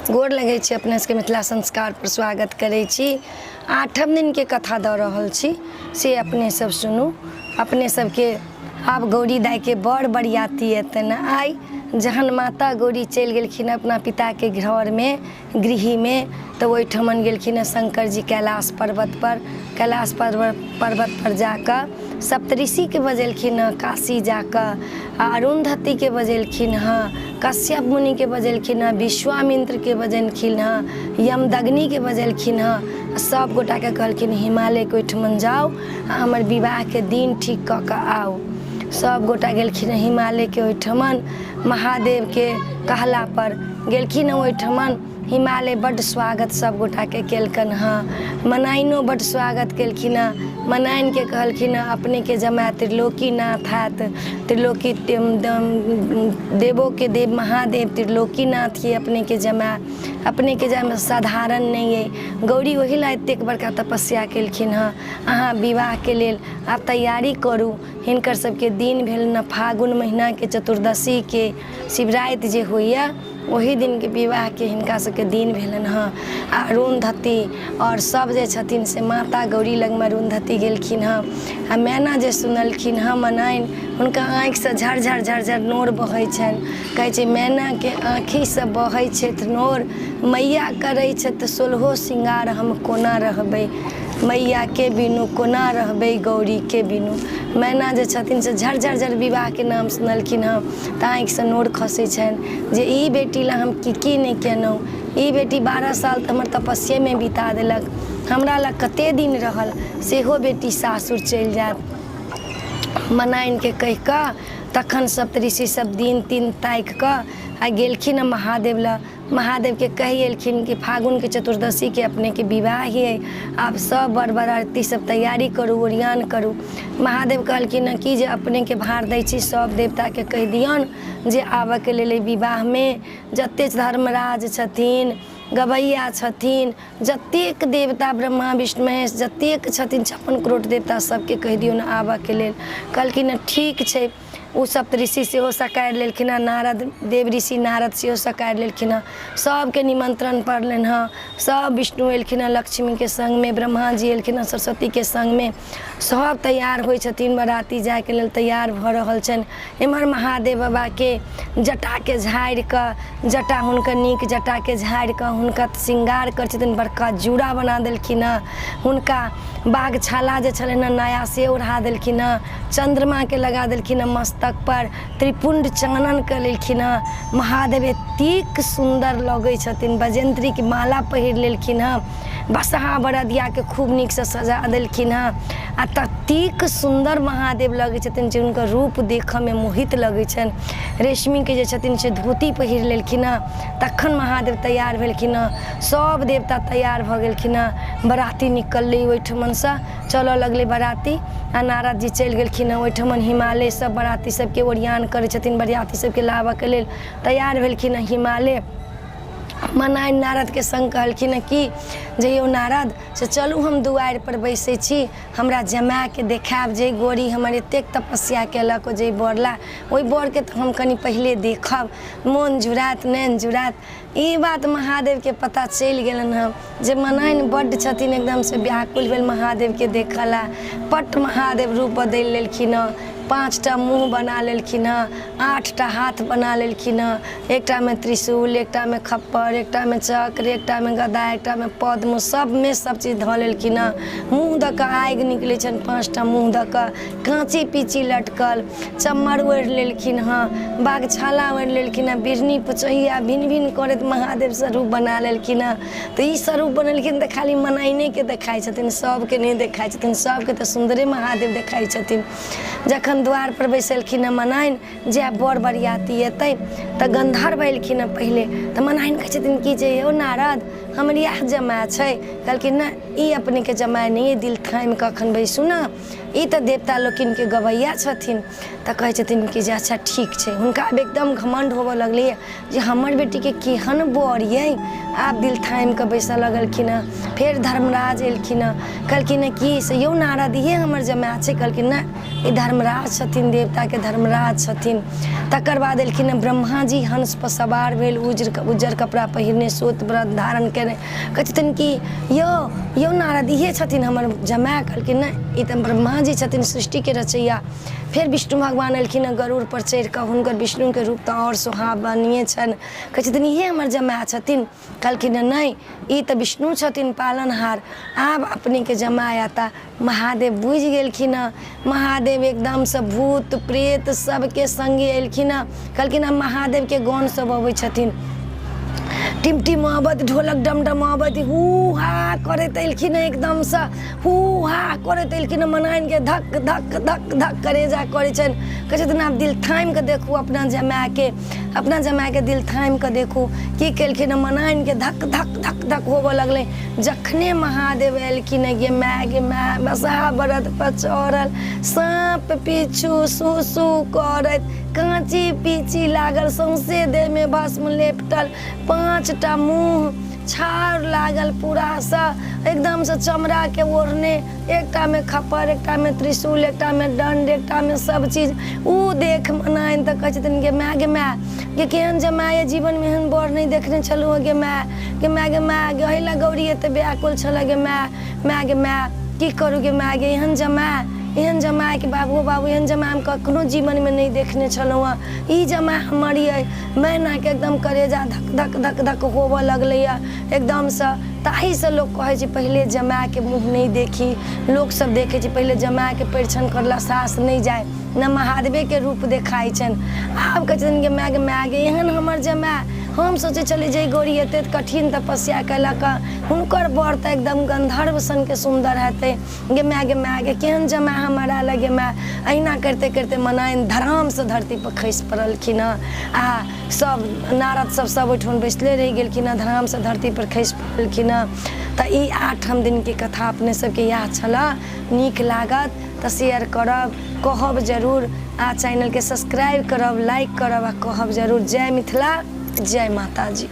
गोर लगै छी अपने सबके मिथिला संस्कार पर स्वागत करै छी। 8म दिन के कथा दऽ रहल छी से अपने सब सुनू। अपने सबके आब गौरी दाई के बड़ बरियाती एतन। आई जहन माता गौरी चलि गेलखिन अपना पिता के घर में गृह में, तो ओहिठमन गेलखिन शंकर जी कैलाश पर्वत पर जाकर सप्तऋषि के बजेलखिन, काशी जाकर अरुंधति के बजेलखिन हाँ, कश्यप मुनि के बजेलखिन, विश्वामित्र के बजेलखिन, यमदग्नि के बजेलखिन। सब गोटा के कहलखिन हिमालय के ओहिठमन जाओ, हमर विवाह के दिन ठीक कऽ कऽ आओ। सब गोटा गेलखिन हिमालय के ओहिठमन, महादेव के कहला पर गेलखिन ओहिठमन। हिमालय बड़ स्वागत सब गोटा के केलकन हाँ। मनाइनो बड़ स्वागत केलखिन। मनाइन के कहलखिन अपने के जमाय त्रिलोकीनाथ हैत, त्रिलोकी देवों के देव महादेव त्रिलोकीनाथ ही अपने के जमाय। अपने के जमाय साधारण नहीं है। गौरी ओहि ला एतेक बड़का तपस्या केलखिन हाँ। अहाँ विवाह के लेल आप तैयारी करू। हिनकर सबके दिन भेल न फागुन महीना के चतुर्दशी के शिवराति जे होइया वही दिन के विवाह के हिनका सबके दिन भेलन हाँ। अरुंधति और सब जे छथिन से माता गौरी लग में अरुंधति गेलखिन हाँ। आ मैना जे सुनलखिन हाँ मनाइन, हुनका आँखि से झरझर झरझर नोर बहै छनि। कहै छै मैना के आँखि से बहै छथि नोर, मैया करै छथि सोलहो श्रृंगार हम कोना रहबै। मैया के बिनु कोना रहबै गौरी के बिनु। मैना जे छथिन से झरझर झर विवाह के नाम सुनलखिन हाँ, तऽ आँखि से नोर खसै छनि जे ई बेटी ला हम की नहीं केलहुँ। ई बेटी 12 साल तऽ हमर तपस्ये में बिता देलक, हमरा ला कते दिन रहल, सेहो बेटी सासुर चलि जायत। मनाइन के कहि कऽ तखन सप्तऋषि सब दिन तीन ताकि कऽ आ गेलखिन महादेव ला। महादेव के कहि एलखिन कि फागुन के चतुर्दशी के अपने के विवाह ही है, आप सब बड़ बराती सब तैयारी करू, ओरियान करू। महादेव कहलखिन कि जे अपने के भार दै छी, सब देवता के कहि दियौन जे आबऽ के लेल विवाह में जते धर्मराज छथिन, गवैया छथिन, जतेक देवता ब्रह्मा विष्णु महेश जतेक छथिन 56 करोड़ देवता सबके कहि दियौन आबऽ के लेल। कहलखिन ठीक छै। उ सप्तऋषि सेहो सकारि लेलखिन, नारद देव ऋषि नारद सेहो सकारि लेलखिन। सबके निमंत्रण पड़लनि हाँ। सब विष्णु एलखिन, लक्ष्मी के संग में ब्रह्मा जी एलखिन, सरस्वती के संग में। सब तैयार होइ छथिन, बराती जाय के लेल तैयार भऽ रहल छनि। एम्हर महादेव बाबा के जटा के झाड़ि कऽ, जटा हुनकर नीक जटा के झाड़ि कऽ हुनका श्रृंगार करै छथिन, बड़का जूड़ा बना देलखिन। हुनका बाघ छाला जे छलनि नया से ओढ़ा देलखिन, चंद्रमा के लगा देलखिन मस्तक पर, त्रिपुंड चानन कर लेलखिन। महादेव एतेक सुंदर लगै छथिन, बजेंद्री की माला पहिर लेलखिन, बसहा बरदिया के खूब नीक से सजा देलखिन। आ ततेक सुंदर महादेव लगै छथिन जे हुनकर रूप देखऽ में मोहित लगै छनि। रेशमी के जे छथिन से धोती पहिर लेलखिन। तखन महादेव तैयार भेलखिन, सब देवता तैयार भऽ गेलखिन। बराती निकललै ओहिठमन से, चलऽ लगलै बराती। आ नारद जी चलि गेलखिन ओहिठमन हिमालय। सब बराती सबके ओरियान करै छथिन, बरियाती सबके लाबऽ के लेल तैयार भेलखिन हिमालय। मनाइन नारद के संग कहलखिन कि जे यौ नारद से चलू हम दुआरि पर बैसै छी, हमरा जमाय के देखायब जे गौरी हमर एतेक तपस्या केलक जे बर ला, ओहि बर के तो हम कनि पहिले देखब, मोन जुड़ात नैन जुड़ात। ई बात महादेव के पता चलि गेलन हम जे मनाइन बड्ड छथिन एकदम से व्याकुल भेल महादेव के देखला। पट महादेव रूप बदलि लेलखिन, 5टा मुँह बना लेलखिन, 8टा हाथ बना लेलखिन। एकटा में त्रिशूल, एकटा में खप्पर, एकटा में चक्र, एकटा में गदा, एकटा में पद्म, सब में सब चीज धऽ लेलखिन। मुँह दऽ कऽ आगि निकलै छनि, 5टा मुँह दऽ कऽ, काँची पीची लटकल, चम्मर ओढ़ि लेलखिन हाँ, बाघ छाला ओढ़ि लेलखिन, बिरनी पुचहिया भिन भिन करैत महादेव स्वरूप बना लेलखिन। तऽ ई स्वरूप बनेलखिन तऽ खाली मनाइने के देखाइ छथिन, सबके नहीं देखाइ छथिन, सबके तऽ सुंदरे महादेव देखाइ छथिन। जखन द्वार पर बैसलखिन मनाइन जे बर बरियाती एतै तऽ गंधर्व एलखिन पहिले। तऽ मनाइन कहै छथिन कि जे यौ नारद हमर इएह जमाय छै। कहलखिन ना, ई अपने के जमाय नहीं है, दिल थामि कऽ अखन बैसू ना, ई तऽ देवता लोकिन के गवैया छथिन। तऽ कहै छथिन कि जे अच्छा ठीक छै। हुनका आब एकदम घमंड होबऽ लगलै जे हमर बेटी के केहन बर यै। आब दिल थामि कऽ बैसऽ लगलखिन हँ। फेर धर्मराज एलखिन हँ, कहलखिन हँ कि से यौ नारद इहे हमर जमाय छै। कहलखिन नहि, ई धर्मराज छथिन, देवता के धर्मराज छथिन। तकर बाद एलखिन हँ ब्रह्मा जी, हंस पर सवार भेल, उज्जर कपड़ा पहिरने, श्वेत व्रत धारण केने। कहै छथिन कि यौ नारद इहे छथिन हमर जमाय। कहलखिन नहि, ई तऽ ब्रह्मा जी छथिन, सृष्टि के रचैया। फेर विष्णु भगवान एलखिन हँ गरुड़ पर चढ़ि कऽ। हुनकर विष्णु के रूप तऽ और सुहावनीय छनि। कहै छथिन इहे हमर जमाय छथिन। कहलखिन नहीं, ई तऽ विष्णु छथिन पालनहार। आब अपने के जमाय आता। महादेव बुझि गेलखिन हँ। महादेव एकदम से भूत प्रेत सबके संगे एलखिन हँ। कहलखिन हँ महादेव के गण सब अबै छथिन, टिमटिमाबत, ढोलक डमडमाबत, हू हा करैत एलखिन। एकदम से हू हा करैत एलखिन। मनाइन के धक धक धक धक करेजा करै छनि। कहै छथिन आब दिल थामि कऽ देखू अपना जमाय के दिल थामि कऽ देखू। की केलखिन, मनाइन के धक धक धक धक होबऽ लगलै। जखने महादेव एलखिन गे माय बसहा बरद पर चढ़ल, साँप पीछू सू सू करैत, काँची पीची लागल, सौंसे देह में भस्म लेपटल, 5टा मुँह छाड़ लागल पूरा सा, एकदम से चमड़ा के ओढ़ने, एकटा में खप्पर, एकटा में त्रिशूल, एकटा में दंड, एकटा में सब चीज। ऊ देख मनाइन तऽ कहै छथिन गे माय गे केहन जमाय जीवन में एहन बर नहीं देखने छलू गे माय गहिला गौरी एते व्याकुल छल गे माय की करू गे माय गे, एहन जमाय के बाबू एहन जमाय हम कखनो जीवन में नहीं देखने छलहुँ हँ। ई जमाय हमर अइ। मैना के एकदम करेजा धक धक धक धक होबऽ लगलै एकदम से। ताही से लोग कहै छै पहिले जमाय के मुँह नहीं देखी। लोग सब देखे छै पहिले जमाय के परिछन करला सास नहीं जाए, न महादेवे के रूप देखाई छन। आब कहै छथिन गे माय गे एहन हमर जमाय। हम सोचे चली जे गौरी एते कठिन तपस्या कयलक, हुनकर बर तऽ एकदम गंधर्व सन के सुंदर हेतै। गे माय गे केहन जमाय हमर आयल गे माय। अहिना करते करते मनाइन धराम से धरती पर खसि पड़लखिन हँ। आ सब नारद सब ओहिठाम बैसले रहि गेलखिन हँ, धराम से धरती पर खसि पड़लखिन हँ। तऽ ई 8 दिन के कथा अपने सबके याद छला। नीक लागत तऽ शेयर करब, कहब जरूर। आ चैनल के सब्सक्राइब करब, लाइक करब आ कहब जरूर। जय मिथिला, जय माता जी।